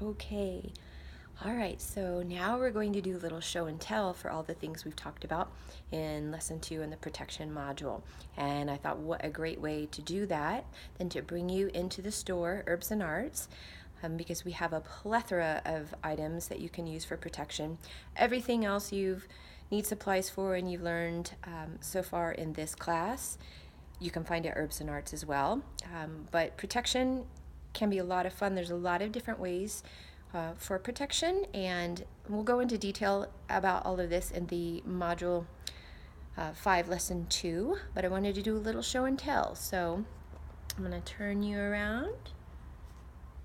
Okay. All right, so now we're going to do a little show and tell for all the things we've talked about in lesson 2 in the protection module. And I thought, what a great way to do that than to bring you into the store, Herbs and Arts, because we have a plethora of items that you can use for protection. Everything else you've need supplies for and you've learned so far in this class, you can find at Herbs and Arts as well. But protection can be a lot of fun. There's a lot of different ways for protection, and we'll go into detail about all of this in the module 5 lesson 2, but I wanted to do a little show and tell. So I'm going to turn you around,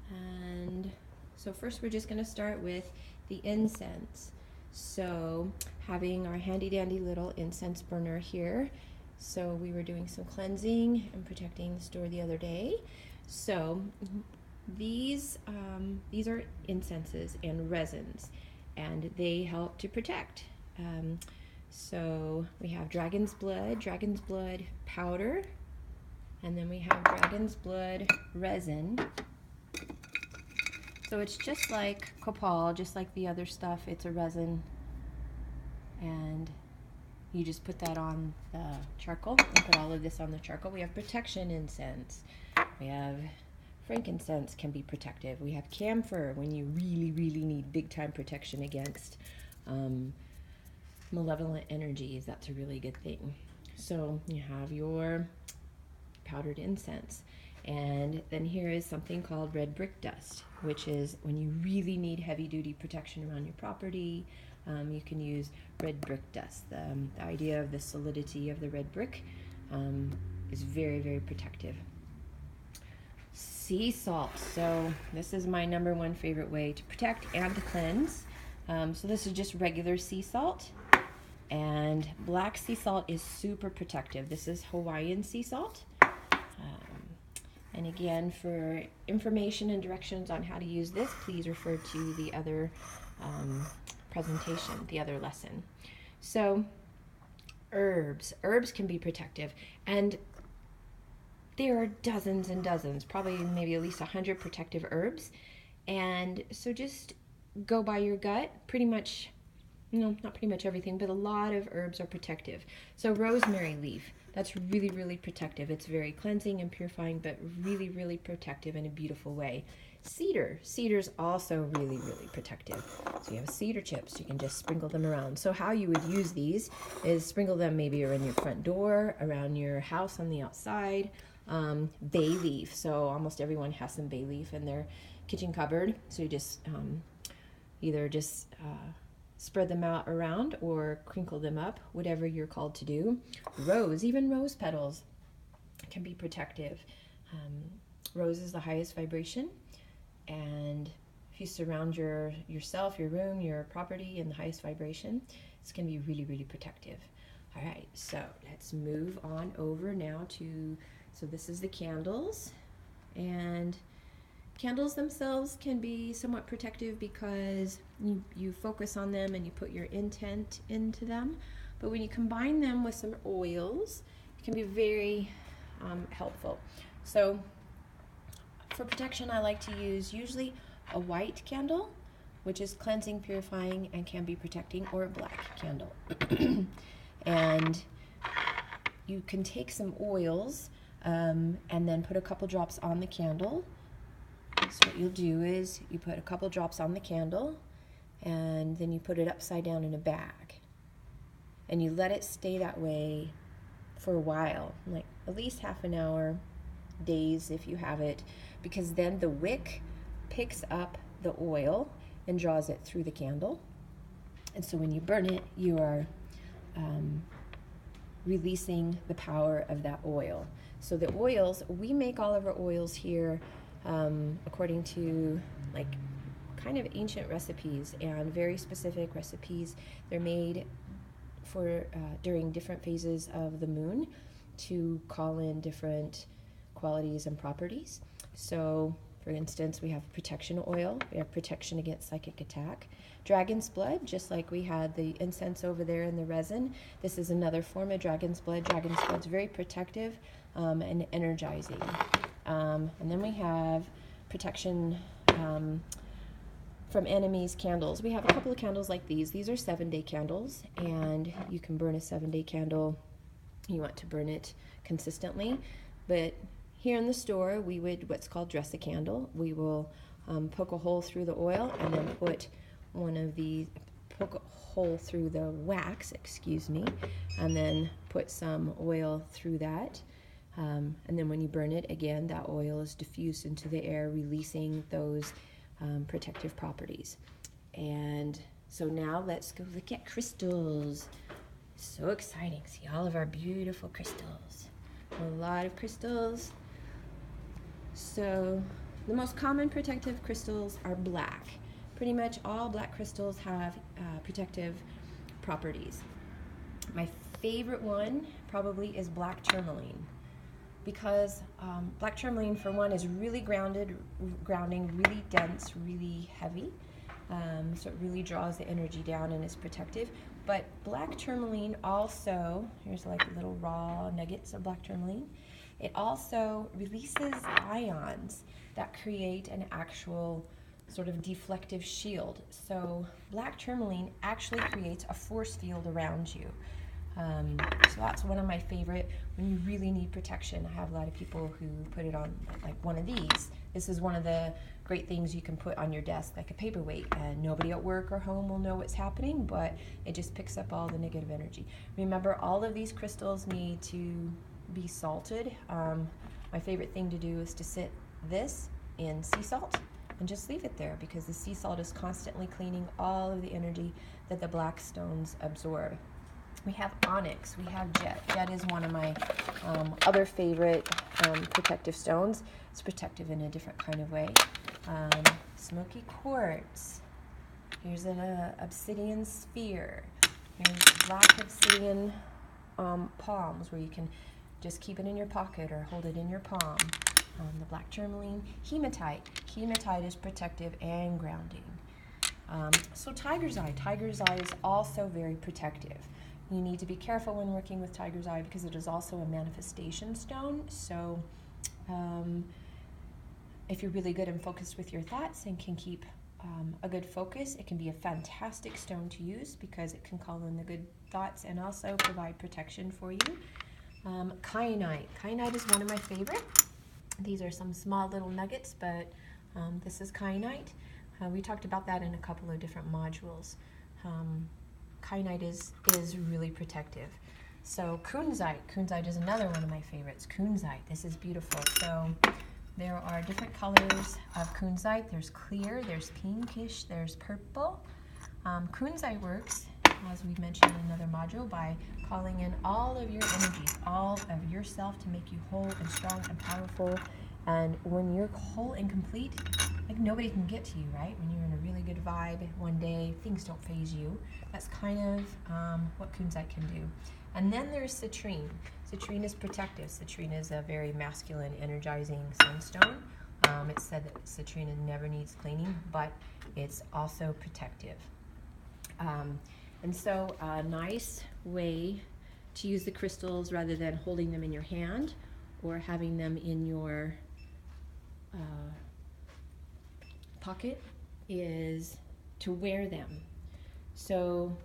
and so first we're just going to start with the incense. So having our handy dandy little incense burner here. So we were doing some cleansing and protecting the store the other day. So these are incenses and resins, and they help to protect. So we have dragon's blood powder, and then we have dragon's blood resin. So it's just like copal, just like the other stuff. It's a resin, and you just put that on the charcoal and put all of this on the charcoal. We have protection incense. We have frankincense, can be protective. We have camphor when you really, really need big time protection against malevolent energies. That's a really good thing. So you have your powdered incense. And then here is something called red brick dust, which is when you really need heavy duty protection around your property. You can use red brick dust. The idea of the solidity of the red brick is very, very protective. Sea salt. So this is my number one favorite way to protect and to cleanse. So this is just regular sea salt. And black sea salt is super protective. This is Hawaiian sea salt. And again, for information and directions on how to use this, please refer to the other presentation, the other lesson. So herbs can be protective, and there are dozens and dozens, probably maybe at least 100 protective herbs. And so just go by your gut. Pretty much, not pretty much everything, but a lot of herbs are protective. So rosemary leaf, that's really, really protective. It's very cleansing and purifying, but really, really protective in a beautiful way. Cedar's also really, really protective. So you have cedar chips, you can just sprinkle them around. So how you would use these is sprinkle them maybe around your front door, around your house on the outside. Bay leaf, so almost everyone has some bay leaf in their kitchen cupboard. So you just either spread them out around or crinkle them up, whatever you're called to do. Even rose petals can be protective. Rose is the highest vibration, and if you surround yourself, your room, your property in the highest vibration, it's going to be really, really protective. All right, so let's move on over now to, so this is the candles, and candles themselves can be somewhat protective because you focus on them and you put your intent into them. But when you combine them with some oils, it can be very helpful. So for protection, I like to use usually a white candle, which is cleansing, purifying, and can be protecting, or a black candle. And you can take some oils and then put a couple drops on the candle. So what you'll do is you put a couple drops on the candle, and then you put it upside down in a bag, and you let it stay that way for a while, like at least half an hour, days if you have it, because then the wick picks up the oil and draws it through the candle. And so when you burn it, you are releasing the power of that oil. So the oils, we make all of our oils here according to like kind of ancient recipes and very specific recipes. They're made for during different phases of the moon to call in different qualities and properties. So for instance, we have protection oil, we have protection against psychic attack. Dragon's blood, just like we had the incense over there in the resin, this is another form of dragon's blood. Dragon's blood's very protective and energizing. And then we have protection from Enemies candles. We have a couple of candles like these. These are 7-day candles, and you can burn a 7-day candle. You want to burn it consistently, but here in the store we would what's called dress a candle. We will poke a hole through the oil and then put poke a hole through the wax, excuse me, and then put some oil through that. And then when you burn it, again, that oil is diffused into the air, releasing those protective properties. And so now let's go look at crystals. So exciting. See all of our beautiful crystals. A lot of crystals. So the most common protective crystals are black. Pretty much all black crystals have protective properties. My favorite one probably is black tourmaline, because black tourmaline, for one, is really grounding, really dense, really heavy. So it really draws the energy down and is protective. But black tourmaline also, here's like little raw nuggets of black tourmaline. It also releases ions that create an actual sort of deflective shield. So black tourmaline actually creates a force field around you. So that's one of my favorite when you really need protection. I have a lot of people who put it on like one of these. This is one of the great things you can put on your desk, like a paperweight, and nobody at work or home will know what's happening, but it just picks up all the negative energy. Remember, all of these crystals need to be salted. My favorite thing to do is to sit this in sea salt and just leave it there, because the sea salt is constantly cleaning all of the energy that the black stones absorb. We have onyx, we have jet. Jet is one of my other favorite protective stones. It's protective in a different kind of way. Smoky quartz. Here's an obsidian sphere. Here's black obsidian palms, where you can just keep it in your pocket or hold it in your palm. The black tourmaline. Hematite. Hematite is protective and grounding. So tiger's eye. Tiger's eye is also very protective. You need to be careful when working with tiger's eye, because it is also a manifestation stone. So if you're really good and focused with your thoughts and can keep a good focus, it can be a fantastic stone to use, because it can call in the good thoughts and also provide protection for you. Kyanite. Kyanite is one of my favorite. These are some small little nuggets, but this is kyanite. We talked about that in a couple of different modules. Kyanite is really protective. So kunzite. Kunzite is another one of my favorites. Kunzite. This is beautiful. So there are different colors of kunzite. There's clear, there's pinkish, there's purple. Kunzite works, as we mentioned in another module, by calling in all of your energies, all of yourself, to make you whole and strong and powerful. And when you're whole and complete, like, nobody can get to you, right? When you're in a really good vibe one day, things don't faze you. That's kind of what kunzite can do. And then there's citrine. Citrine is protective. Citrine is a very masculine, energizing sunstone. It's said that citrine never needs cleaning, but it's also protective. And so a nice way to use the crystals, rather than holding them in your hand or having them in your pocket, is to wear them. So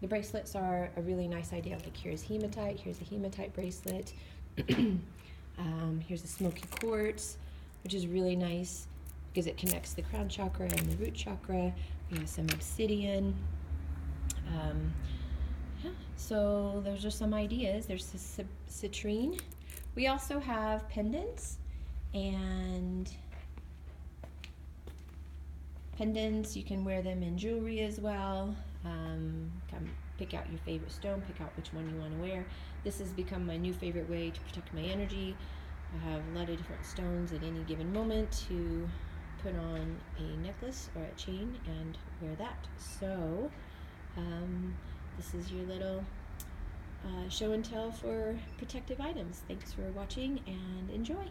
the bracelets are a really nice idea. Like, here's hematite. Here's a hematite bracelet. Here's a smoky quartz, which is really nice because it connects the crown chakra and the root chakra. We have some obsidian. So those are some ideas. There's the citrine. We also have pendants, and pendants, you can wear them in jewelry as well. Come pick out your favorite stone, pick out which one you want to wear. This has become my new favorite way to protect my energy. I have a lot of different stones at any given moment to put on a necklace or a chain and wear that. So this is your little show and tell for protective items. Thanks for watching and enjoy.